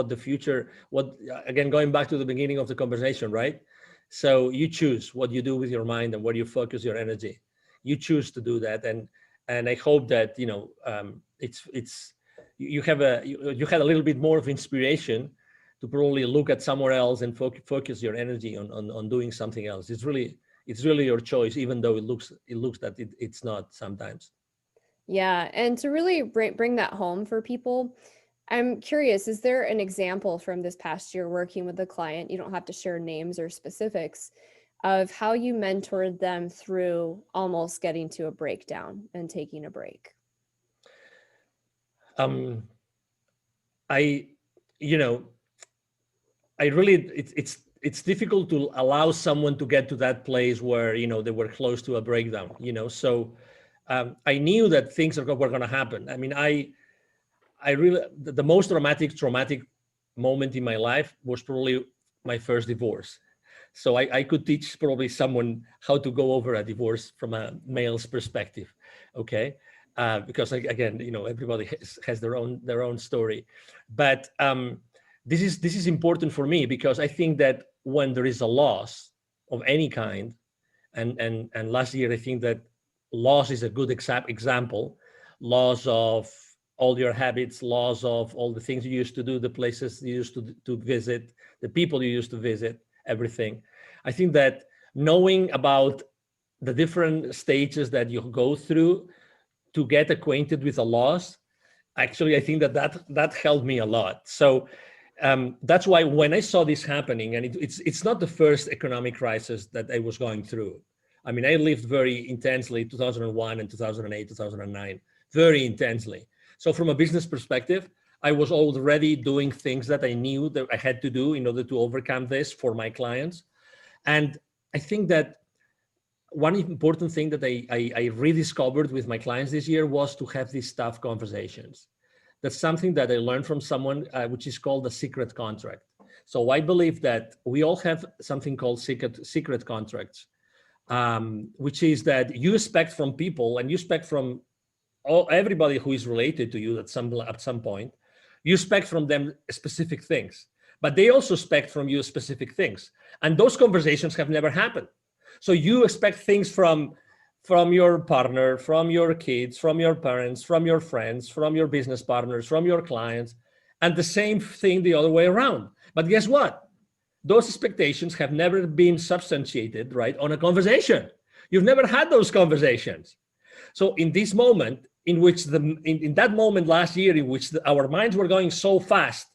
again, going back to the beginning of the conversation, right? So you choose what you do with your mind and where you focus your energy. You choose to do that. And I hope that, you had a little bit more of inspiration to probably look at somewhere else and focus your energy on doing something else. It's really your choice, even though it looks that it's not sometimes. Yeah. And to really bring that home for people, I'm curious, is there an example from this past year working with a client? You don't have to share names or specifics, of how you mentored them through almost getting to a breakdown and taking a break. It's difficult to allow someone to get to that place where, they were close to a breakdown, so I knew that things were going to happen. The most traumatic moment in my life was probably my first divorce. So I could teach probably someone how to go over a divorce from a male's perspective. Okay. Because again, everybody has their own story, but this is important for me, because I think that when there is a loss of any kind, and last year I think that loss is a good example. Loss of all your habits, loss of all the things you used to do, the places you used to visit, the people you used to visit, everything. I think that knowing about the different stages that you go through to get acquainted with a loss, actually, I think that helped me a lot. So that's why when I saw this happening, and it's not the first economic crisis that I was going through. I lived very intensely 2001 and 2008, 2009, very intensely. So from a business perspective, I was already doing things that I knew that I had to do in order to overcome this for my clients. And I think that one important thing that I rediscovered with my clients this year was to have these tough conversations. That's something that I learned from someone, which is called the secret contract. So I believe that we all have something called secret contracts. Which is that you expect from people, and you expect from everybody who is related to you at some point, you expect from them specific things. but they also expect from you specific things. And those conversations have never happened. So you expect things from your partner, from your kids, from your parents, from your friends, from your business partners, from your clients, and the same thing the other way around. But guess what? Those expectations have never been substantiated, right, on a conversation. You've never had those conversations. So in this moment, in which in that moment last year, in which our minds were going so fast,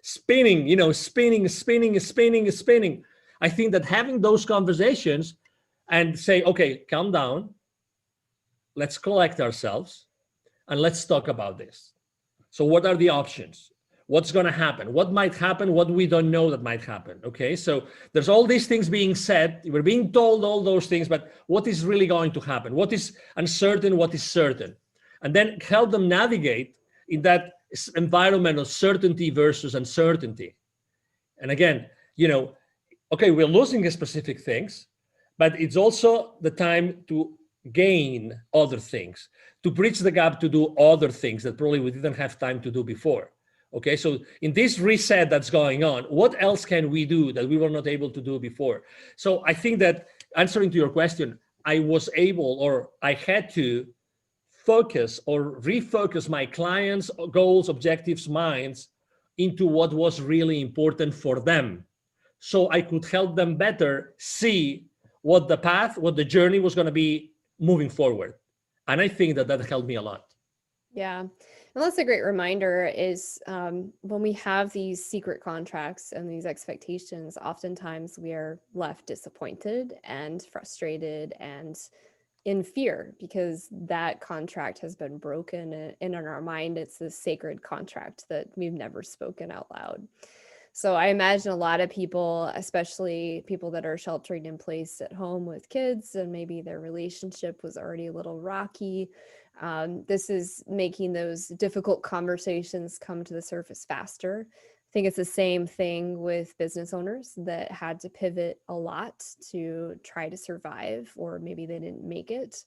spinning, spinning. I think that having those conversations and say, okay, calm down, let's collect ourselves, and let's talk about this. So what are the options? What's going to happen? What might happen? What we don't know that might happen. Okay, so there's all these things being said. We're being told all those things, but what is really going to happen? What is uncertain? What is certain? And then help them navigate in that environment of certainty versus uncertainty. And again, okay, we're losing specific things, but it's also the time to gain other things, to bridge the gap, to do other things that probably we didn't have time to do before. Okay, so in this reset that's going on, what else can we do that we were not able to do before? So I think that, answering to your question, I was able, or I had to focus or refocus my clients' goals, objectives, minds into what was really important for them, so I could help them better see what the path, what the journey was going to be moving forward. And I think that helped me a lot. Yeah. And that's a great reminder is when we have these secret contracts and these expectations, oftentimes we are left disappointed and frustrated and in fear because that contract has been broken, and in our mind, it's this sacred contract that we've never spoken out loud. So I imagine a lot of people, especially people that are sheltering in place at home with kids, and maybe their relationship was already a little rocky. This is making those difficult conversations come to the surface faster. I think it's the same thing with business owners that had to pivot a lot to try to survive, or maybe they didn't make it.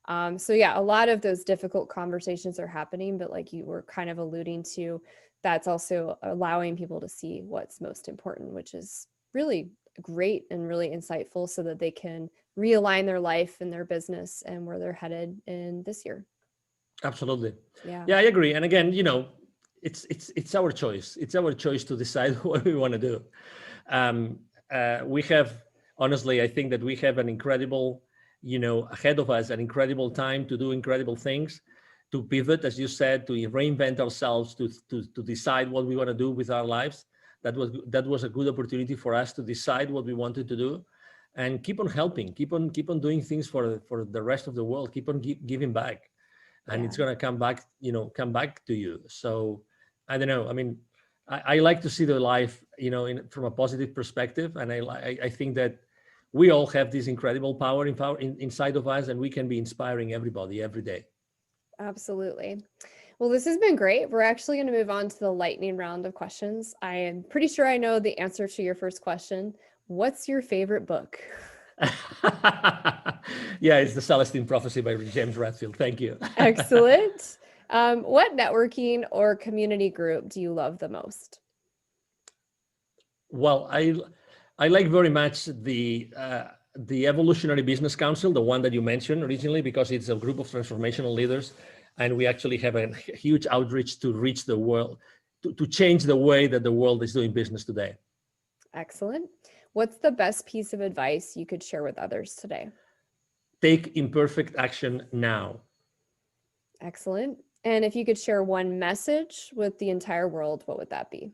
So yeah, a lot of those difficult conversations are happening, but like you were kind of alluding to, that's also allowing people to see what's most important, which is really great and really insightful so that they can realign their life and their business and where they're headed in this year. Absolutely. Yeah. Yeah, I agree. And again, it's our choice. It's our choice to decide what we want to do. We have, honestly, I think that we have an incredible, ahead of us, an incredible time to do incredible things, to pivot, as you said, to reinvent ourselves, to decide what we want to do with our lives. That was a good opportunity for us to decide what we wanted to do, and keep on helping, keep on doing things for the rest of the world, keep on giving back, and it's gonna come back to you. So I don't know. I mean, I like to see the life, from a positive perspective, and I think that we all have this incredible power inside of us, and we can be inspiring everybody every day. Absolutely. Well, this has been great. We're actually going to move on to the lightning round of questions. I am pretty sure I know the answer to your first question. What's your favorite book? Yeah, it's The Celestine Prophecy by James Redfield. Thank you. Excellent. What networking or community group do you love the most? Well, I like very much the Evolutionary Business Council, the one that you mentioned originally, because it's a group of transformational leaders, and we actually have a huge outreach to reach the world, to change the way that the world is doing business today. Excellent. What's the best piece of advice you could share with others today? Take imperfect action now. Excellent. And if you could share one message with the entire world, what would that be?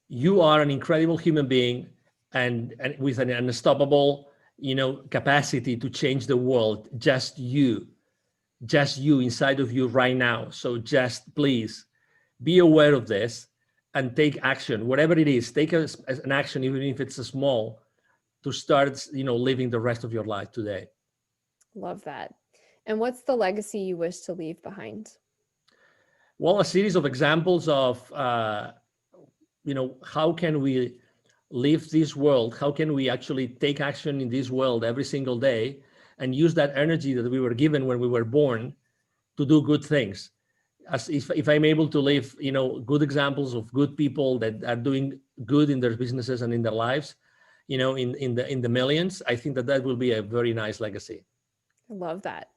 You are an incredible human being, and with an unstoppable, capacity to change the world. Just you inside of you right now. So just please be aware of this and take action, whatever it is. Take an action, even if it's a small, to start, living the rest of your life today. Love that. And what's the legacy you wish to leave behind? Well, a series of examples of, how can we live this world? How can we actually take action in this world every single day and use that energy that we were given when we were born to do good things? as if I'm able to live, good examples of good people that are doing good in their businesses and in their lives, in the millions, I think that will be a very nice legacy. I love that.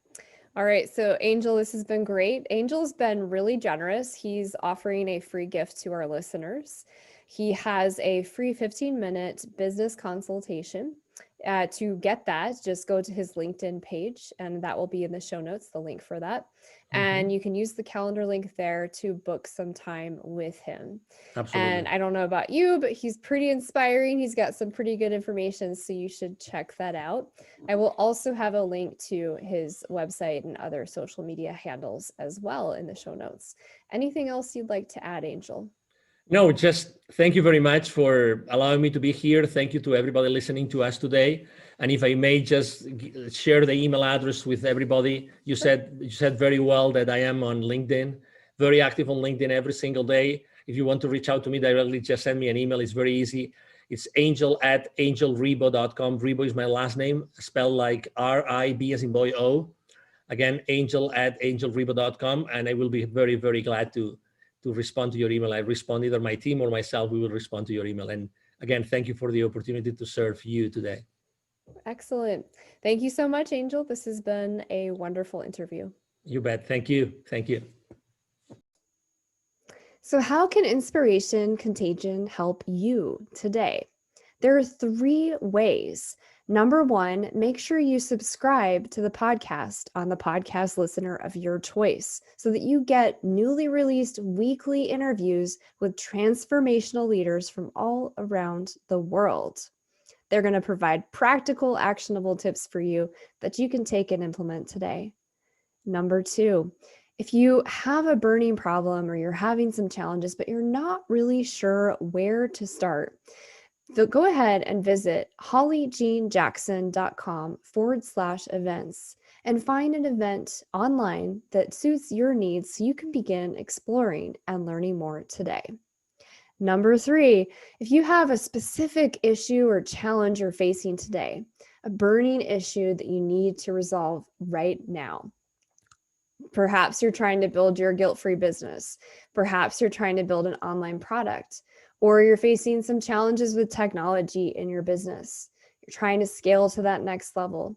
All right, so Angel, this has been great. Angel's been really generous. He's offering a free gift to our listeners. He has a free 15-minute business consultation. To get that, just go to his LinkedIn page, and that will be in the show notes, the link for that. And you can use the calendar link there to book some time with him. Absolutely. And I don't know about you, but he's pretty inspiring. He's got some pretty good information, so you should check that out. I will also have a link to his website and other social media handles as well in the show notes. Anything else you'd like to add, Angel? No, just thank you very much for allowing me to be here. Thank you to everybody listening to us today. And if I may just share the email address with everybody, you said very well that I am on LinkedIn, very active on LinkedIn every single day. If you want to reach out to me directly, just send me an email. It's very easy. It's angel@angelribo.com. Ribo is my last name, spelled like R-I-B as in boy O. Again, angel@angelribo.com. And I will be very, very glad to respond to your email. I respond, either my team or myself, we will respond to your email. And again, thank you for the opportunity to serve you today. Excellent. Thank you so much, Angel. This has been a wonderful interview. You bet. Thank you. Thank you. So how can Inspiration Contagion help you today? There are 3 ways. Number 1, make sure you subscribe to the podcast on the podcast listener of your choice so that you get newly released weekly interviews with transformational leaders from all around the world. They're going to provide practical, actionable tips for you that you can take and implement today. Number 2, if you have a burning problem or you're having some challenges, but you're not really sure where to start, so go ahead and visit hollyjeanjackson.com/events and find an event online that suits your needs so you can begin exploring and learning more today. Number 3, if you have a specific issue or challenge you're facing today, a burning issue that you need to resolve right now. Perhaps you're trying to build your guilt-free business. Perhaps you're trying to build an online product, or you're facing some challenges with technology in your business. You're trying to scale to that next level.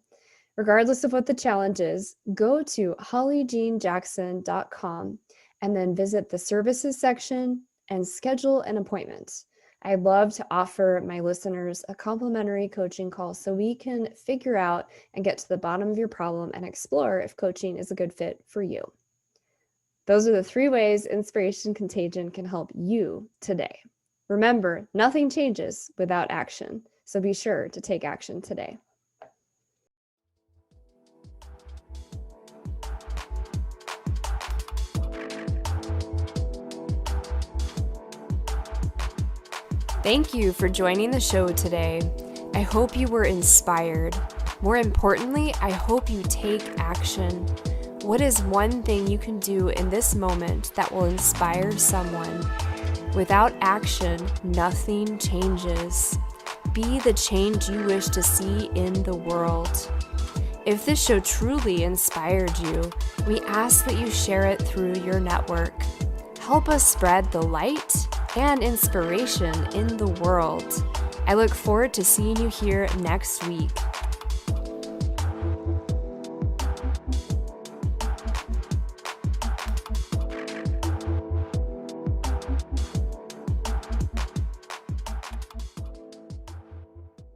Regardless of what the challenge is, go to hollyjeanjackson.com and then visit the services section and schedule an appointment. I'd love to offer my listeners a complimentary coaching call so we can figure out and get to the bottom of your problem and explore if coaching is a good fit for you. Those are the 3 ways Inspiration Contagion can help you today. Remember, nothing changes without action, so be sure to take action today. Thank you for joining the show today. I hope you were inspired. More importantly, I hope you take action. What is one thing you can do in this moment that will inspire someone? Without action, nothing changes. Be the change you wish to see in the world. If this show truly inspired you, we ask that you share it through your network. Help us spread the light and inspiration in the world. I look forward to seeing you here next week.